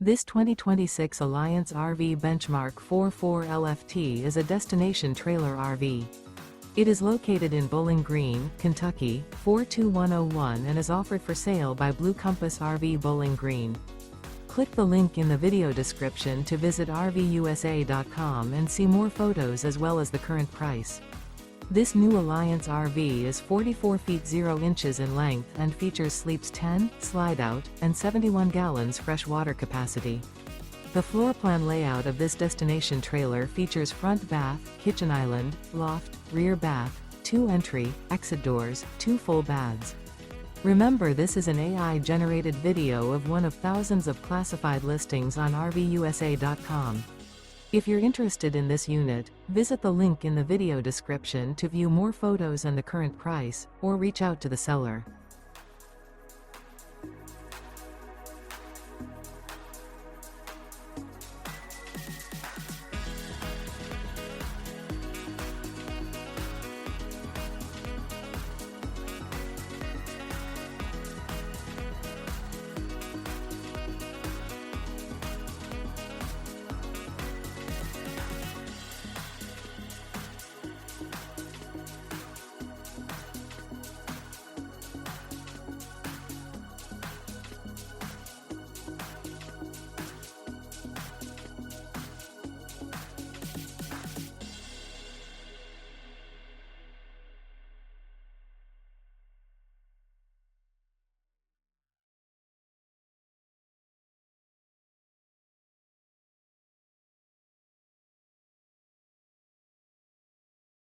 This 2026 Alliance RV Benchmark 44 LFT is a destination trailer RV. It is located in Bowling Green, Kentucky, 42101 and is offered for sale by Blue Compass RV Bowling Green. Click the link in the video description to visit RVUSA.com and see more photos as well as the current price. This new Alliance RV is 44 feet 0 inches in length and features sleeps 10, slide-out, and 71 gallons fresh water capacity. The floor plan layout of this destination trailer features front bath, kitchen island, loft, rear bath, 2 entry, exit doors, 2 full baths. Remember, this is an AI-generated video of one of thousands of classified listings on RVUSA.com. If you're interested in this unit, visit the link in the video description to view more photos and the current price, or reach out to the seller.